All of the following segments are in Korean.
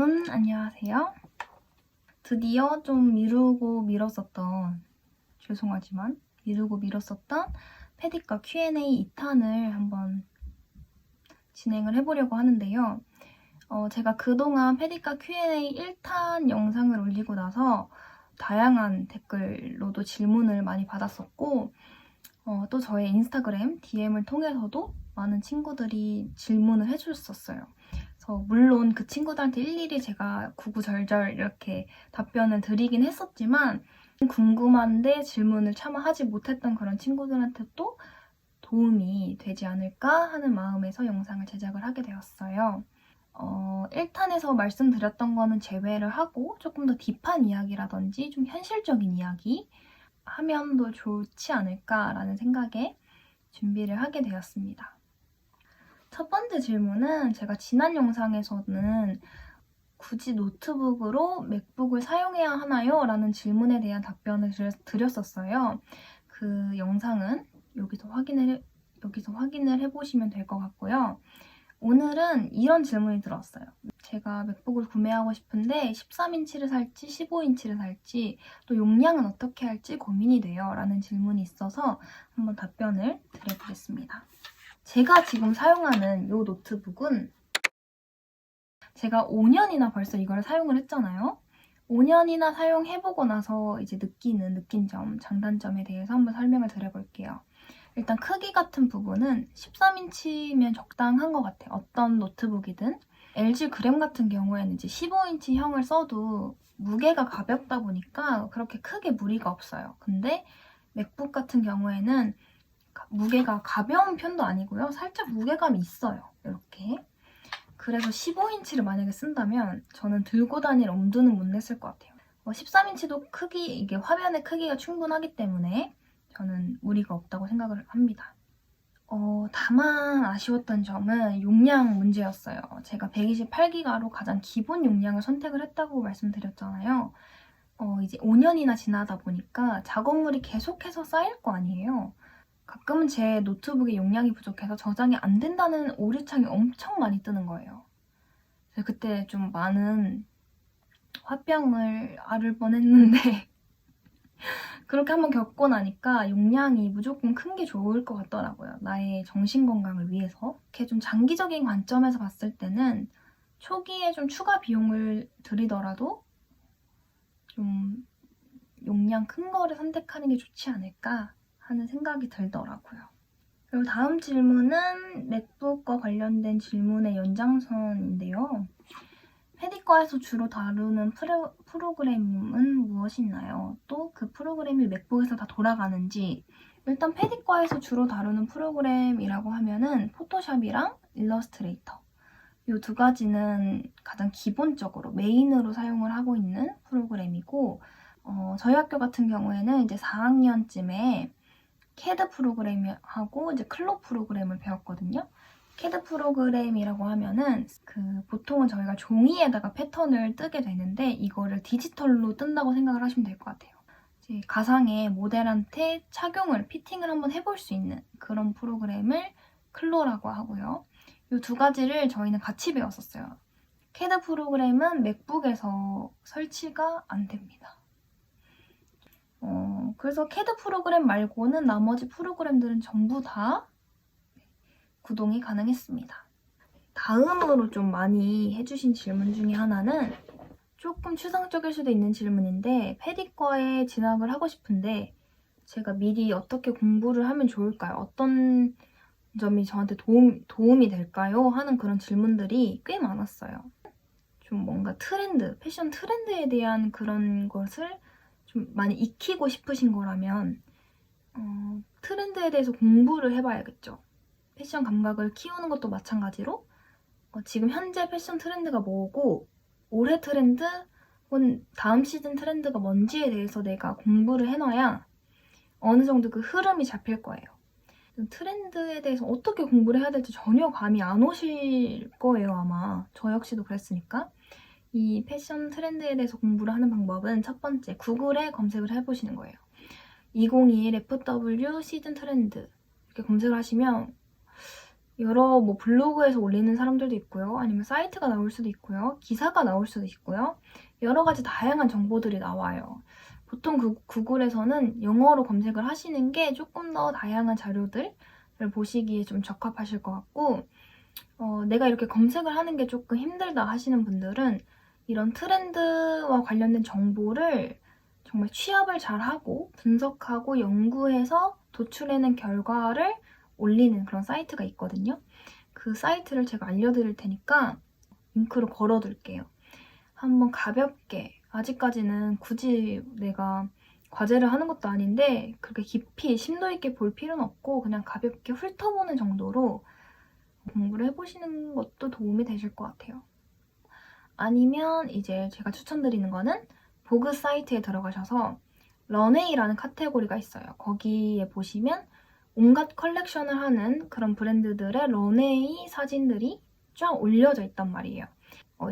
여러분 안녕하세요. 드디어 좀 미뤘었던 죄송하지만 미루고 미뤘었던 페디과 Q&A 2탄을 한번 진행을 해보려고 하는데요. 제가 그동안 페디과 Q&A 1탄 영상을 올리고 나서 다양한 댓글로도 질문을 많이 받았었고 또 저의 인스타그램 DM을 통해서도 많은 친구들이 질문을 해주셨었어요. 그래서 물론 그 친구들한테 일일이 제가 구구절절 이렇게 답변을 드리긴 했었지만 궁금한데 질문을 차마 하지 못했던 그런 친구들한테 또 도움이 되지 않을까 하는 마음에서 영상을 제작을 하게 되었어요. 1탄에서 말씀드렸던 거는 제외를 하고 조금 더 딥한 이야기라든지 좀 현실적인 이야기 하면 더 좋지 않을까라는 생각에 준비를 하게 되었습니다. 첫 번째 질문은 제가 지난 영상에서는 굳이 노트북으로 맥북을 사용해야 하나요? 라는 질문에 대한 답변을 드렸었어요. 그 영상은 여기서 확인을 해보시면 될 것 같고요. 오늘은 이런 질문이 들어왔어요. 제가 맥북을 구매하고 싶은데 13인치를 살지 15인치를 살지 또 용량은 어떻게 할지 고민이 돼요. 라는 질문이 있어서 한번 답변을 드려보겠습니다. 제가 지금 사용하는 이 노트북은 제가 5년이나 벌써 이걸 사용을 했잖아요. 5년이나 사용해보고 나서 이제 느낀 점, 장단점에 대해서 한번 설명을 드려볼게요. 일단 크기 같은 부분은 13인치면 적당한 것 같아요. 어떤 노트북이든. LG 그램 같은 경우에는 이제 15인치형을 써도 무게가 가볍다 보니까 그렇게 크게 무리가 없어요. 근데 맥북 같은 경우에는 무게가 가벼운 편도 아니고요. 살짝 무게감이 있어요. 이렇게. 그래서 15인치를 만약에 쓴다면 저는 들고 다닐 엄두는 못 냈을 것 같아요. 13인치도 이게 화면의 크기가 충분하기 때문에 저는 무리가 없다고 생각을 합니다. 다만 아쉬웠던 점은 용량 문제였어요. 제가 128기가로 가장 기본 용량을 선택을 했다고 말씀드렸잖아요. 이제 5년이나 지나다 보니까 작업물이 계속해서 쌓일 거 아니에요. 가끔은 제 노트북의 용량이 부족해서 저장이 안 된다는 오류창이 엄청 많이 뜨는 거예요. 그래서 그때 좀 많은 화병을 앓을 뻔했는데 그렇게 한번 겪고 나니까 용량이 무조건 큰 게 좋을 것 같더라고요. 나의 정신건강을 위해서. 이렇게 좀 장기적인 관점에서 봤을 때는 초기에 좀 추가 비용을 들이더라도 좀 용량 큰 거를 선택하는 게 좋지 않을까 하는 생각이 들더라고요. 그리고 다음 질문은 맥북과 관련된 질문의 연장선인데요. 페디과에서 주로 다루는 프로그램은 무엇이 있나요? 또 그 프로그램이 맥북에서 다 돌아가는지. 일단 페디과에서 주로 다루는 프로그램이라고 하면은 포토샵이랑 일러스트레이터. 이 두 가지는 가장 기본적으로 메인으로 사용을 하고 있는 프로그램이고 저희 학교 같은 경우에는 이제 4학년쯤에 캐드 프로그램하고 이제 클로 프로그램을 배웠거든요. 캐드 프로그램이라고 하면은 보통은 저희가 종이에다가 패턴을 뜨게 되는데 이거를 디지털로 뜬다고 생각을 하시면 될 것 같아요. 이제 가상의 모델한테 피팅을 한번 해볼 수 있는 그런 프로그램을 클로라고 하고요. 이 두 가지를 저희는 같이 배웠었어요. 캐드 프로그램은 맥북에서 설치가 안 됩니다. 그래서 캐드 프로그램 말고는 나머지 프로그램들은 전부 다 구동이 가능했습니다. 다음으로 좀 많이 해주신 질문 중에 하나는 조금 추상적일 수도 있는 질문인데 페디과에 진학을 하고 싶은데 제가 미리 어떻게 공부를 하면 좋을까요? 어떤 점이 저한테 도움이 될까요? 하는 그런 질문들이 꽤 많았어요. 좀 뭔가 패션 트렌드에 대한 그런 것을 좀 많이 익히고 싶으신 거라면 트렌드에 대해서 공부를 해봐야겠죠. 패션 감각을 키우는 것도 마찬가지로 지금 현재 패션 트렌드가 뭐고 올해 트렌드 혹은 다음 시즌 트렌드가 뭔지에 대해서 내가 공부를 해놔야 어느 정도 그 흐름이 잡힐 거예요. 트렌드에 대해서 어떻게 공부를 해야 될지 전혀 감이 안 오실 거예요, 아마. 저 역시도 그랬으니까. 이 패션 트렌드에 대해서 공부를 하는 방법은 첫 번째, 구글에 검색을 해보시는 거예요. 2021 FW 시즌 트렌드 이렇게 검색을 하시면 여러 뭐 블로그에서 올리는 사람들도 있고요. 아니면 사이트가 나올 수도 있고요. 기사가 나올 수도 있고요. 여러 가지 다양한 정보들이 나와요. 보통 구글에서는 영어로 검색을 하시는 게 조금 더 다양한 자료들을 보시기에 좀 적합하실 것 같고, 내가 이렇게 검색을 하는 게 조금 힘들다 하시는 분들은 이런 트렌드와 관련된 정보를 정말 취합을 잘하고 분석하고 연구해서 도출해낸 결과를 올리는 그런 사이트가 있거든요. 그 사이트를 제가 알려드릴 테니까 링크로 걸어둘게요. 한번 가볍게, 아직까지는 굳이 내가 과제를 하는 것도 아닌데 그렇게 깊이 심도 있게 볼 필요는 없고 그냥 가볍게 훑어보는 정도로 공부를 해보시는 것도 도움이 되실 것 같아요. 아니면 이제 제가 추천드리는 거는 보그 사이트에 들어가셔서 런웨이라는 카테고리가 있어요. 거기에 보시면 온갖 컬렉션을 하는 그런 브랜드들의 런웨이 사진들이 쫙 올려져 있단 말이에요.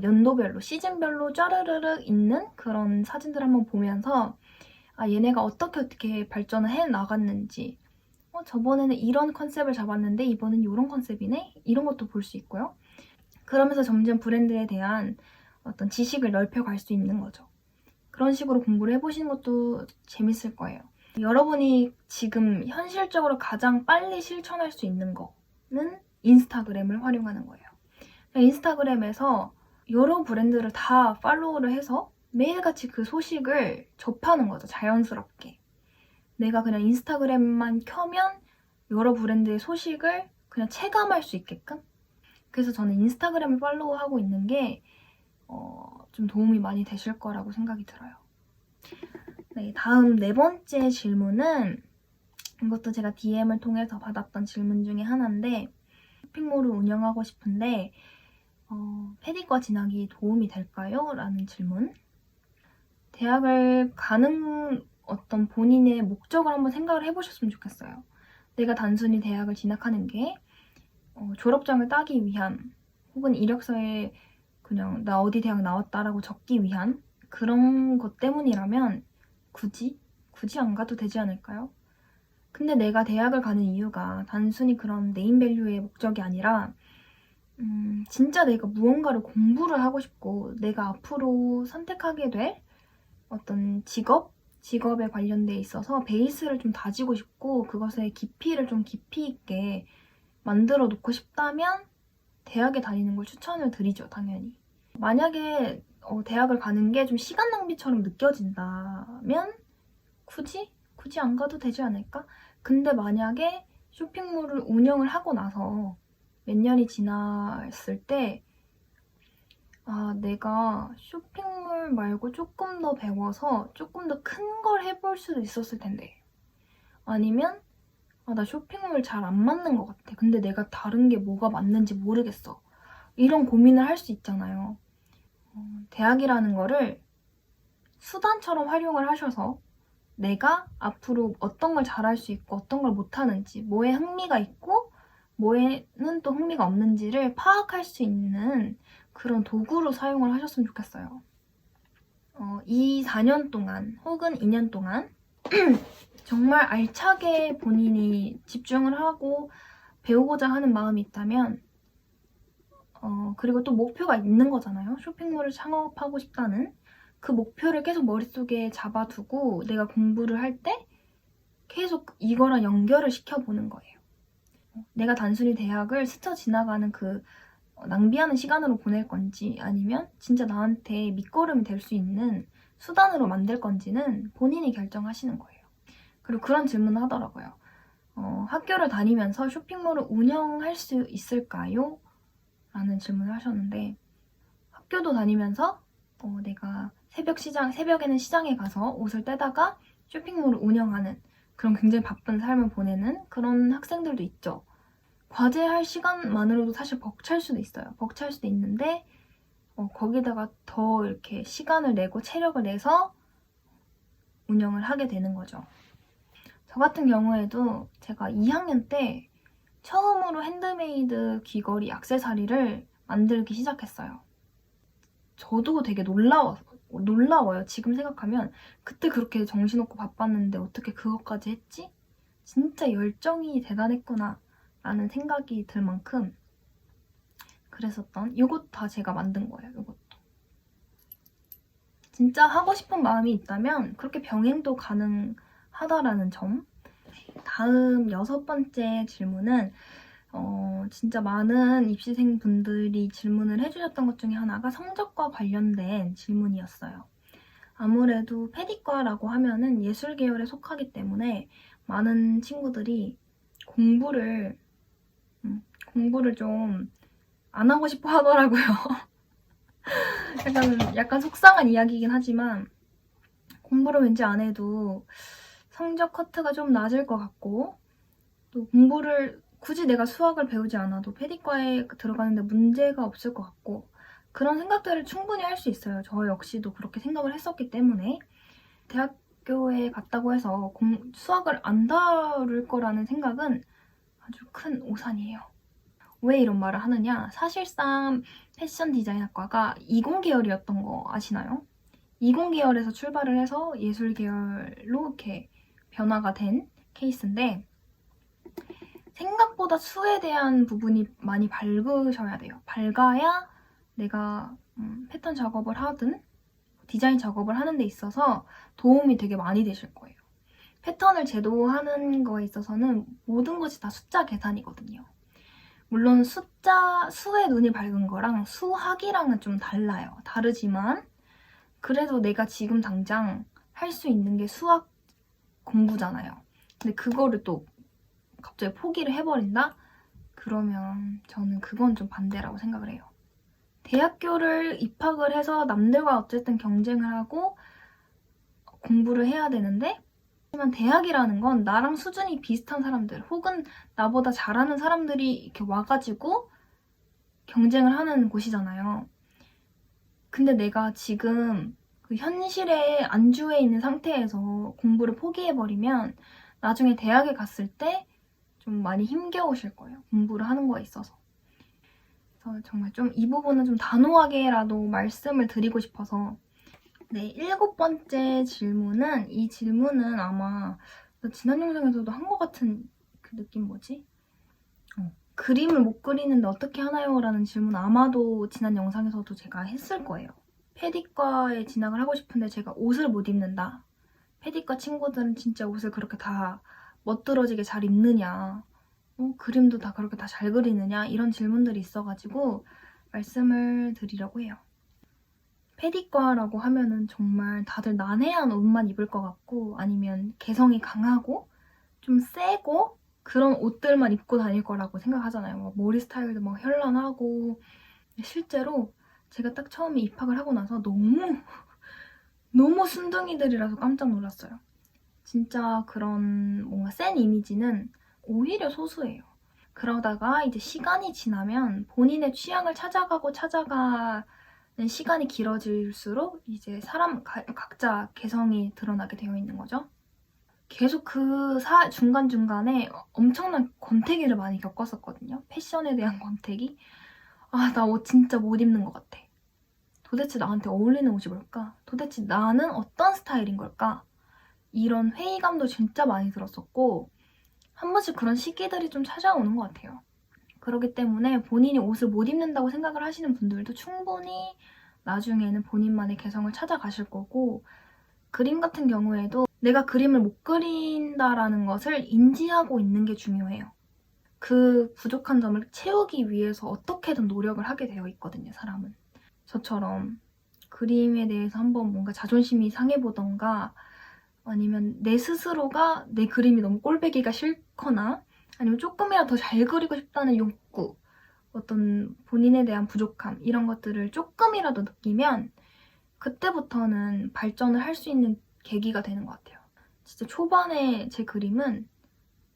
연도별로, 시즌별로 쫘르르륵 있는 그런 사진들 한번 보면서 얘네가 어떻게 발전을 해 나갔는지, 저번에는 이런 컨셉을 잡았는데 이번엔 이런 컨셉이네? 이런 것도 볼 수 있고요. 그러면서 점점 브랜드에 대한 어떤 지식을 넓혀갈 수 있는 거죠. 그런 식으로 공부를 해보시는 것도 재밌을 거예요. 여러분이 지금 현실적으로 가장 빨리 실천할 수 있는 거는 인스타그램을 활용하는 거예요. 인스타그램에서 여러 브랜드를 다 팔로우를 해서 매일같이 그 소식을 접하는 거죠. 자연스럽게. 내가 그냥 인스타그램만 켜면 여러 브랜드의 소식을 그냥 체감할 수 있게끔. 그래서 저는 인스타그램을 팔로우하고 있는 게 좀 도움이 많이 되실 거라고 생각이 들어요. 네, 다음 4번째 질문은 이것도 제가 DM을 통해서 받았던 질문 중에 하나인데, 쇼핑몰을 운영하고 싶은데 패디과 진학이 도움이 될까요? 라는 질문. 대학을 가는 어떤 본인의 목적을 한번 생각을 해보셨으면 좋겠어요. 내가 단순히 대학을 진학하는 게 졸업장을 따기 위한, 혹은 이력서에 그냥 나 어디 대학 나왔다라고 적기 위한 그런 것 때문이라면 굳이 안 가도 되지 않을까요? 근데 내가 대학을 가는 이유가 단순히 그런 네임밸류의 목적이 아니라 진짜 내가 무언가를 공부를 하고 싶고 내가 앞으로 선택하게 될 어떤 직업에 관련돼 있어서 베이스를 좀 다지고 싶고 그것의 깊이를 좀 깊이 있게 만들어 놓고 싶다면 대학에 다니는 걸 추천을 드리죠, 당연히. 만약에 대학을 가는 게 좀 시간 낭비처럼 느껴진다면 굳이 안 가도 되지 않을까? 근데 만약에 쇼핑몰을 운영을 하고 나서 몇 년이 지났을 때 내가 쇼핑몰 말고 조금 더 배워서 조금 더 큰 걸 해볼 수도 있었을 텐데, 아니면 나 쇼핑몰 잘 안 맞는 것 같아. 근데 내가 다른 게 뭐가 맞는지 모르겠어. 이런 고민을 할 수 있잖아요. 대학이라는 거를 수단처럼 활용을 하셔서 내가 앞으로 어떤 걸 잘할 수 있고 어떤 걸 못하는지, 뭐에 흥미가 있고 뭐에는 또 흥미가 없는지를 파악할 수 있는 그런 도구로 사용을 하셨으면 좋겠어요. 이 4년 동안 혹은 2년 동안 정말 알차게 본인이 집중을 하고 배우고자 하는 마음이 있다면 그리고 또 목표가 있는 거잖아요. 쇼핑몰을 창업하고 싶다는 그 목표를 계속 머릿속에 잡아두고 내가 공부를 할 때 계속 이거랑 연결을 시켜보는 거예요. 내가 단순히 대학을 스쳐 지나가는 그 낭비하는 시간으로 보낼 건지 아니면 진짜 나한테 밑거름이 될 수 있는 수단으로 만들 건지는 본인이 결정하시는 거예요. 그리고 그런 질문을 하더라고요. 학교를 다니면서 쇼핑몰을 운영할 수 있을까요? 라는 질문을 하셨는데, 학교도 다니면서 내가 새벽에는 시장에 가서 옷을 떼다가 쇼핑몰을 운영하는 그런 굉장히 바쁜 삶을 보내는 그런 학생들도 있죠. 과제할 시간만으로도 사실 벅찰 수도 있어요. 벅찰 수도 있는데 거기다가 더 이렇게 시간을 내고 체력을 내서 운영을 하게 되는 거죠. 저 같은 경우에도 제가 2학년 때 처음으로 핸드메이드 귀걸이, 액세서리를 만들기 시작했어요. 저도 되게 놀라워요. 지금 생각하면 그때 그렇게 정신없고 바빴는데 어떻게 그것까지 했지? 진짜 열정이 대단했구나 라는 생각이 들 만큼 그랬었던, 이것도 다 제가 만든 거예요. 이것도 진짜 하고 싶은 마음이 있다면 그렇게 병행도 가능하다라는 점. 다음 6번째 질문은 진짜 많은 입시생분들이 질문을 해주셨던 것 중에 하나가 성적과 관련된 질문이었어요. 아무래도 패디과라고 하면은 예술 계열에 속하기 때문에 많은 친구들이 공부를 좀 안 하고 싶어 하더라고요. 약간 속상한 이야기이긴 하지만 공부를 왠지 안 해도 성적 커트가 좀 낮을 것 같고, 또 공부를 굳이 내가 수학을 배우지 않아도 패디과에 들어가는데 문제가 없을 것 같고, 그런 생각들을 충분히 할 수 있어요. 저 역시도 그렇게 생각을 했었기 때문에 대학교에 갔다고 해서 수학을 안 다룰 거라는 생각은 아주 큰 오산이에요. 왜 이런 말을 하느냐? 사실상 패션 디자인학과가 이공 계열이었던 거 아시나요? 이공 계열에서 출발을 해서 예술 계열로 이렇게 변화가 된 케이스인데, 생각보다 수에 대한 부분이 많이 밝으셔야 돼요. 밝아야 내가 패턴 작업을 하든 디자인 작업을 하는 데 있어서 도움이 되게 많이 되실 거예요. 패턴을 제도하는 거에 있어서는 모든 것이 다 숫자 계산이거든요. 물론 수에 눈이 밝은 거랑 수학이랑은 좀 달라요. 다르지만 그래도 내가 지금 당장 할 수 있는 게 수학 공부잖아요. 근데 그거를 또 갑자기 포기를 해버린다? 그러면 저는 그건 좀 반대라고 생각을 해요. 대학교를 입학을 해서 남들과 어쨌든 경쟁을 하고 공부를 해야 되는데, 하지만 대학이라는 건 나랑 수준이 비슷한 사람들 혹은 나보다 잘하는 사람들이 이렇게 와가지고 경쟁을 하는 곳이잖아요. 근데 내가 지금 그 현실에 안주해 있는 상태에서 공부를 포기해버리면 나중에 대학에 갔을 때 좀 많이 힘겨우실 거예요. 공부를 하는 거에 있어서. 그래서 정말 좀 이 부분은 좀 단호하게라도 말씀을 드리고 싶어서. 네, 7번째 질문은, 이 질문은 아마 지난 영상에서도 한 것 같은 그 느낌 뭐지? 그림을 못 그리는데 어떻게 하나요? 라는 질문 아마도 지난 영상에서도 제가 했을 거예요. 패디과에 진학을 하고 싶은데 제가 옷을 못 입는다. 패디과 친구들은 진짜 옷을 그렇게 다 멋들어지게 잘 입느냐, 그림도 다 그렇게 다 잘 그리느냐, 이런 질문들이 있어가지고 말씀을 드리려고 해요. 패디과라고 하면은 정말 다들 난해한 옷만 입을 것 같고, 아니면 개성이 강하고 좀 세고 그런 옷들만 입고 다닐 거라고 생각하잖아요. 막 머리 스타일도 막 현란하고. 실제로 제가 딱 처음에 입학을 하고 나서 너무 순둥이들이라서 깜짝 놀랐어요. 진짜 그런 뭔가 센 이미지는 오히려 소수예요. 그러다가 이제 시간이 지나면 본인의 취향을 찾아가는 시간이 길어질수록 이제 사람 각자 개성이 드러나게 되어 있는 거죠. 계속 그 중간중간에 엄청난 권태기를 많이 겪었었거든요. 패션에 대한 권태기. 나 옷 진짜 못 입는 것 같아. 도대체 나한테 어울리는 옷이 뭘까? 도대체 나는 어떤 스타일인 걸까? 이런 회의감도 진짜 많이 들었었고, 한 번씩 그런 시기들이 좀 찾아오는 것 같아요. 그렇기 때문에 본인이 옷을 못 입는다고 생각을 하시는 분들도 충분히 나중에는 본인만의 개성을 찾아가실 거고, 그림 같은 경우에도 내가 그림을 못 그린다라는 것을 인지하고 있는 게 중요해요. 그 부족한 점을 채우기 위해서 어떻게든 노력을 하게 되어 있거든요, 사람은. 저처럼 그림에 대해서 한번 뭔가 자존심이 상해보던가, 아니면 내 스스로가 내 그림이 너무 꼴배기가 싫거나, 아니면 조금이라도 더 잘 그리고 싶다는 욕구, 어떤 본인에 대한 부족함, 이런 것들을 조금이라도 느끼면 그때부터는 발전을 할 수 있는 계기가 되는 것 같아요. 진짜 초반에 제 그림은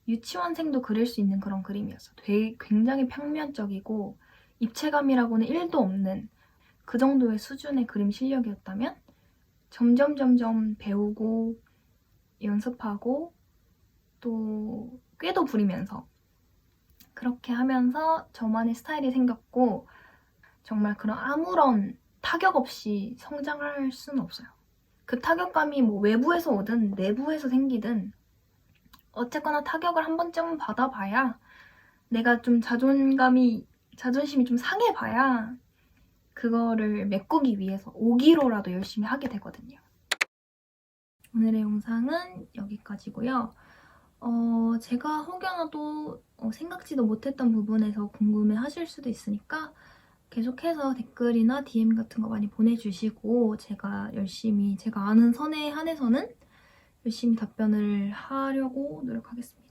유치원생도 그릴 수 있는 그런 그림이었어요. 되게 굉장히 평면적이고 입체감이라고는 1도 없는 그 정도의 수준의 그림 실력이었다면, 점점 배우고 연습하고 또 꾀도 부리면서 그렇게 하면서 저만의 스타일이 생겼고, 정말 그런 아무런 타격 없이 성장할 수는 없어요. 그 타격감이 뭐 외부에서 오든 내부에서 생기든 어쨌거나 타격을 한 번쯤은 받아봐야 내가 좀 자존심이 좀 상해봐야 그거를 메꾸기 위해서 5kg라도 열심히 하게 되거든요. 오늘의 영상은 여기까지고요. 제가 혹여나도 생각지도 못했던 부분에서 궁금해 하실 수도 있으니까 계속해서 댓글이나 DM 같은 거 많이 보내주시고 제가 열심히 제가 아는 선에 한해서는 열심히 답변을 하려고 노력하겠습니다.